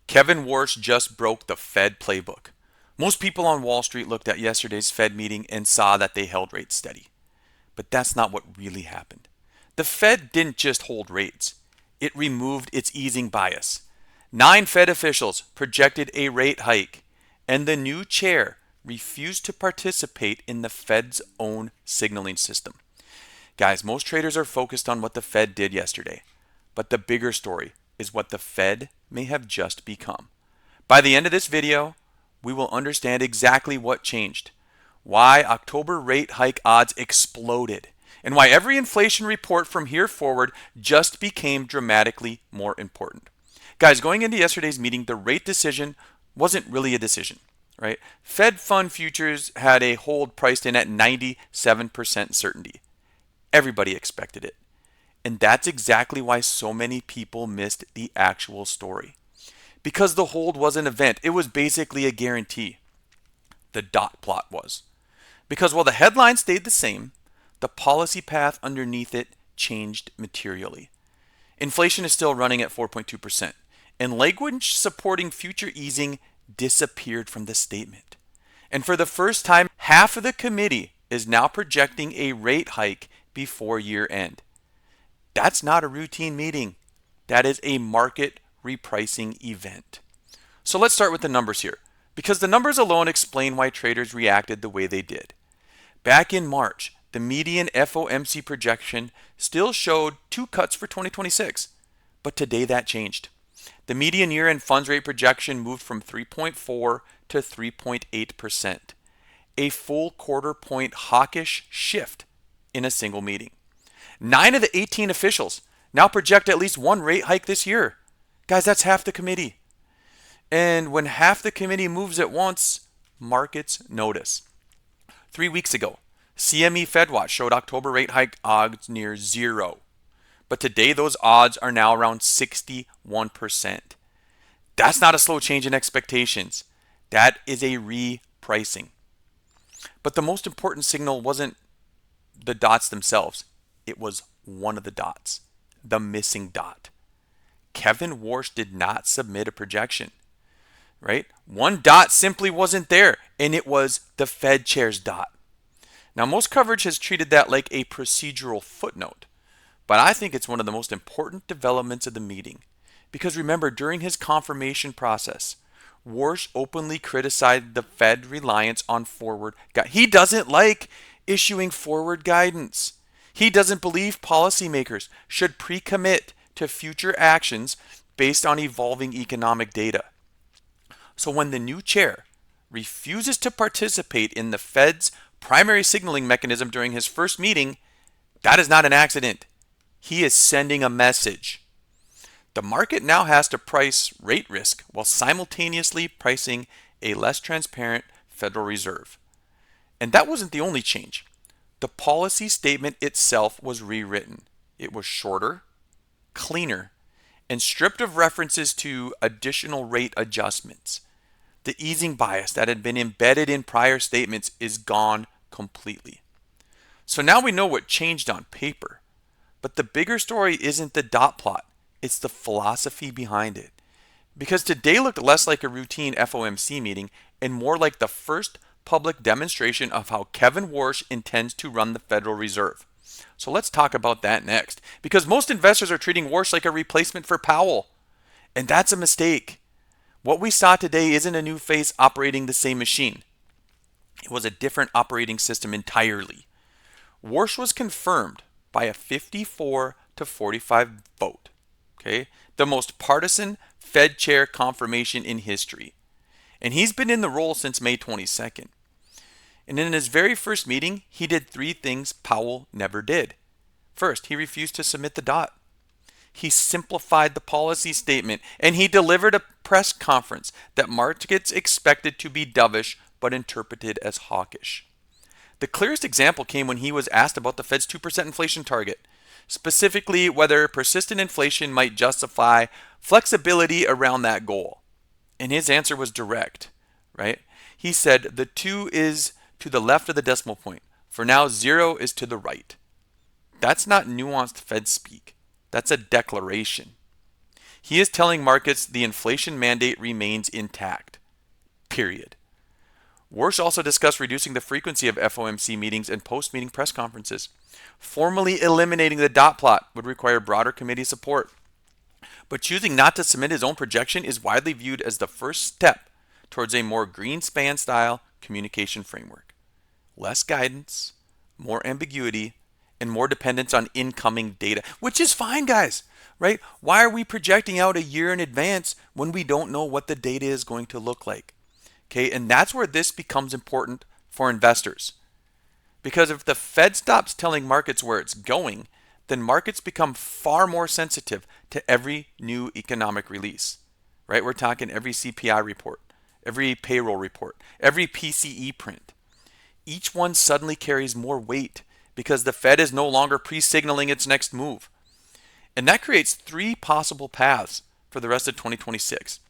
Kevin Warsh just broke the Fed playbook. Most people on Wall Street looked at yesterday's Fed meeting and saw that they held rates steady. But that's not what really happened. The Fed didn't just hold rates. It removed its easing bias. 9 Fed officials projected a rate hike, and the new chair refused to participate in the Fed's own signaling system. Guys, most traders are focused on what the Fed did yesterday, but the bigger story is what the Fed may have just become. By the end of this video, we will understand exactly what changed, why October rate hike odds exploded, and why every inflation report from here forward just became dramatically more important. Guys, going into yesterday's meeting, the rate decision wasn't really a decision, right? Fed fund futures had a hold priced in at 97% certainty. Everybody expected it. And that's exactly why so many people missed the actual story. Because the hold was an event, it was basically a guarantee. The dot plot was. Because while the headline stayed the same, the policy path underneath it changed materially. Inflation is still running at 4.2%, and language supporting future easing disappeared from the statement. And for the first time, half of the committee is now projecting a rate hike before year end. That's not a routine meeting. That is a market repricing event. So let's start with the numbers here, because the numbers alone explain why traders reacted the way they did. Back in March, the median FOMC projection still showed 2 cuts for 2026, but today that changed. The median year-end funds rate projection moved from 3.4 to 3.8%, a full quarter point hawkish shift in a single meeting. 9 of the 18 officials now project at least 1 rate hike this year. Guys, that's half the committee. And when half the committee moves at once, markets notice. 3 weeks ago, CME FedWatch showed October rate hike odds near 0. But today those odds are now around 61%. That's not a slow change in expectations. That is a repricing. But the most important signal wasn't the dots themselves. It was one of the dots, the missing dot. Kevin Warsh did not submit a projection, right? One dot simply wasn't there, and it was the Fed chair's dot. Now, most coverage has treated that like a procedural footnote, but I think it's one of the most important developments of the meeting. Because remember, during his confirmation process, Warsh openly criticized the Fed reliance on forward guidance. He doesn't like issuing forward guidance. He doesn't believe policymakers should pre-commit to future actions based on evolving economic data. So when the new chair refuses to participate in the Fed's primary signaling mechanism during his first meeting, that is not an accident. He is sending a message. The market now has to price rate risk while simultaneously pricing a less transparent Federal Reserve. And that wasn't the only change. The policy statement itself was rewritten. It was shorter, cleaner, and stripped of references to additional rate adjustments. The easing bias that had been embedded in prior statements is gone completely. So now we know what changed on paper. But the bigger story isn't the dot plot. It's the philosophy behind it. Because today looked less like a routine FOMC meeting and more like the first public demonstration of how Kevin Warsh intends to run the Federal Reserve. So let's talk about that next. Because most investors are treating Warsh like a replacement for Powell. And that's a mistake. What we saw today isn't a new face operating the same machine. It was a different operating system entirely. Warsh was confirmed by a 54 to 45 vote. Okay, the most partisan Fed chair confirmation in history. And he's been in the role since May 22nd. And in his very first meeting, he did 3 things Powell never did. First, he refused to submit the dot. He simplified the policy statement, and he delivered a press conference that markets expected to be dovish but interpreted as hawkish. The clearest example came when he was asked about the Fed's 2% inflation target, specifically whether persistent inflation might justify flexibility around that goal. And his answer was direct, right? He said the 2 is to the left of the decimal point. For now, 0 is to the right. That's not nuanced Fed speak. That's a declaration. He is telling markets the inflation mandate remains intact. Period. Warsh also discussed reducing the frequency of FOMC meetings and post-meeting press conferences. Formally eliminating the dot plot would require broader committee support. But choosing not to submit his own projection is widely viewed as the first step towards a more Greenspan style communication framework. Less guidance, more ambiguity, and more dependence on incoming data, which is fine, guys, right? Why are we projecting out a year in advance when we don't know what the data is going to look like? Okay, and that's where this becomes important for investors. Because if the Fed stops telling markets where it's going, then markets become far more sensitive to every new economic release, right? We're talking every CPI report, every payroll report, every PCE print. Each one suddenly carries more weight because the Fed is no longer pre-signaling its next move. And that creates three possible paths for the rest of 2026.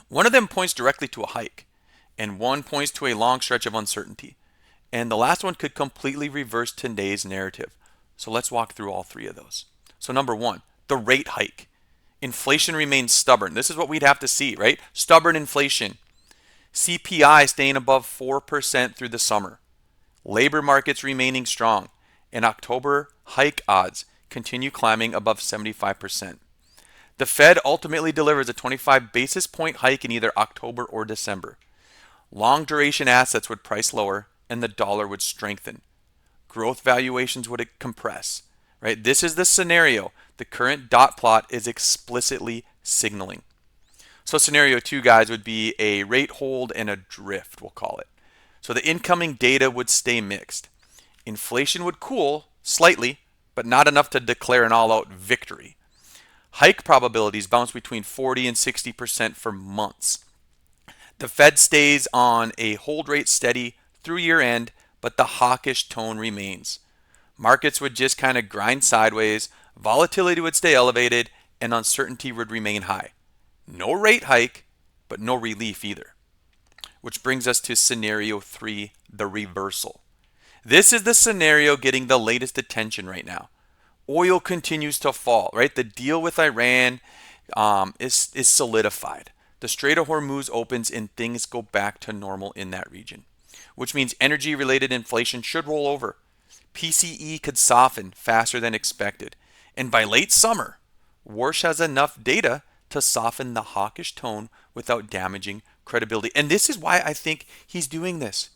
One of them points directly to a hike, and one points to a long stretch of uncertainty. And the last one could completely reverse today's narrative. So let's walk through all three of those. So number one, the rate hike. Inflation remains stubborn. This is what we'd have to see, right? Stubborn inflation. CPI staying above 4% through the summer. Labor markets remaining strong. And October hike odds continue climbing above 75%. The Fed ultimately delivers a 25 basis point hike in either October or December. Long duration assets would price lower and the dollar would strengthen. Growth valuations would compress, right? This is the scenario the current dot plot is explicitly signaling. So scenario 2, guys, would be a rate hold and a drift, we'll call it. So the incoming data would stay mixed. Inflation would cool slightly, but not enough to declare an all-out victory. Hike probabilities bounce between 40 and 60% for months. The Fed stays on a hold rate steady through year end, but the hawkish tone remains. Markets would just kind of grind sideways, volatility would stay elevated, and uncertainty would remain high. No rate hike, but no relief either. Which brings us to scenario 3, the reversal. This is the scenario getting the latest attention right now. Oil continues to fall, right? The deal with Iran is solidified. The Strait of Hormuz opens and things go back to normal in that region, which means energy-related inflation should roll over. PCE could soften faster than expected. And by late summer, Warsh has enough data to soften the hawkish tone without damaging credibility. And this is why I think he's doing this,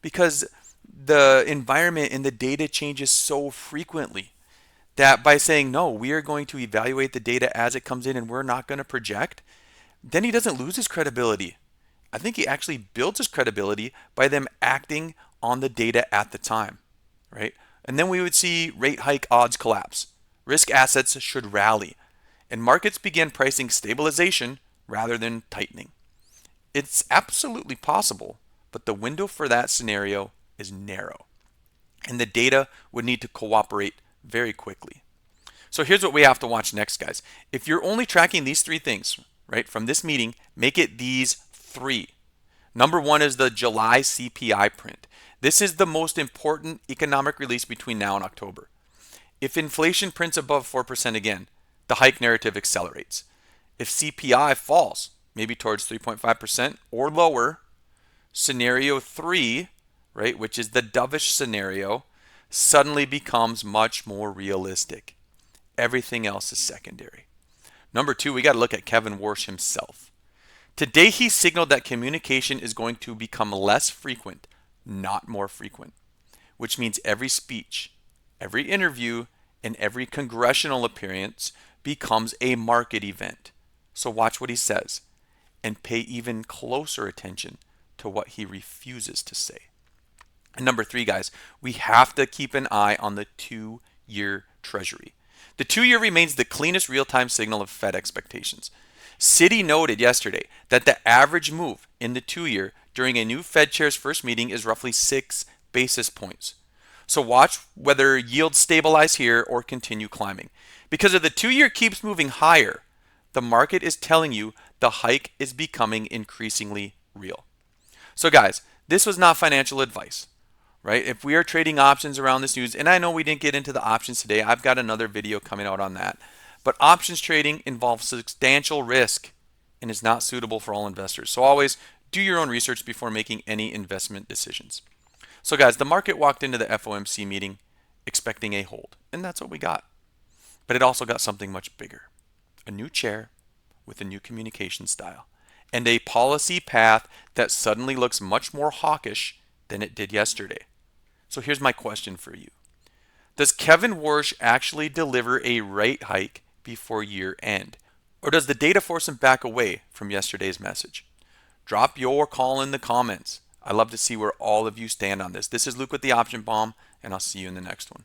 because the environment and the data changes so frequently that by saying, no, we are going to evaluate the data as it comes in and we're not going to project, then he doesn't lose his credibility. I think he actually builds his credibility by them acting on the data at the time, right? And then we would see rate hike odds collapse. Risk assets should rally, and markets begin pricing stabilization rather than tightening. It's absolutely possible, but the window for that scenario is narrow, and the data would need to cooperate very quickly. So here's what we have to watch next, guys. If you're only tracking these three things, right, from this meeting, make it these three. Number one is the July CPI print. This is the most important economic release between now and October. If inflation prints above 4% again, the hike narrative accelerates. If CPI falls, maybe towards 3.5% or lower, scenario 3, right, which is the dovish scenario, suddenly becomes much more realistic. Everything else is secondary. Number 2, we got to look at Kevin Warsh himself. Today he signaled that communication is going to become less frequent, not more frequent, which means every speech, every interview, and every congressional appearance becomes a market event. So watch what he says and pay even closer attention to what he refuses to say. And number 3, guys, we have to keep an eye on the 2-year Treasury. The 2-year remains the cleanest real-time signal of Fed expectations. Citi noted yesterday that the average move in the 2-year during a new Fed chair's first meeting is roughly 6 basis points. So watch whether yields stabilize here or continue climbing. Because if the 2-year keeps moving higher, the market is telling you the hike is becoming increasingly real. So guys, this was not financial advice, right? If we are trading options around this news, and I know we didn't get into the options today, I've got another video coming out on that. But options trading involves substantial risk and is not suitable for all investors. So always do your own research before making any investment decisions. So guys, the market walked into the FOMC meeting expecting a hold, and that's what we got. But it also got something much bigger. A new chair with a new communication style and a policy path that suddenly looks much more hawkish than it did yesterday. So here's my question for you. Does Kevin Warsh actually deliver a rate hike before year end? Or does the data force him back away from yesterday's message? Drop your call in the comments. I love to see where all of you stand on this. This is Luke with the Option Bomb, and I'll see you in the next one.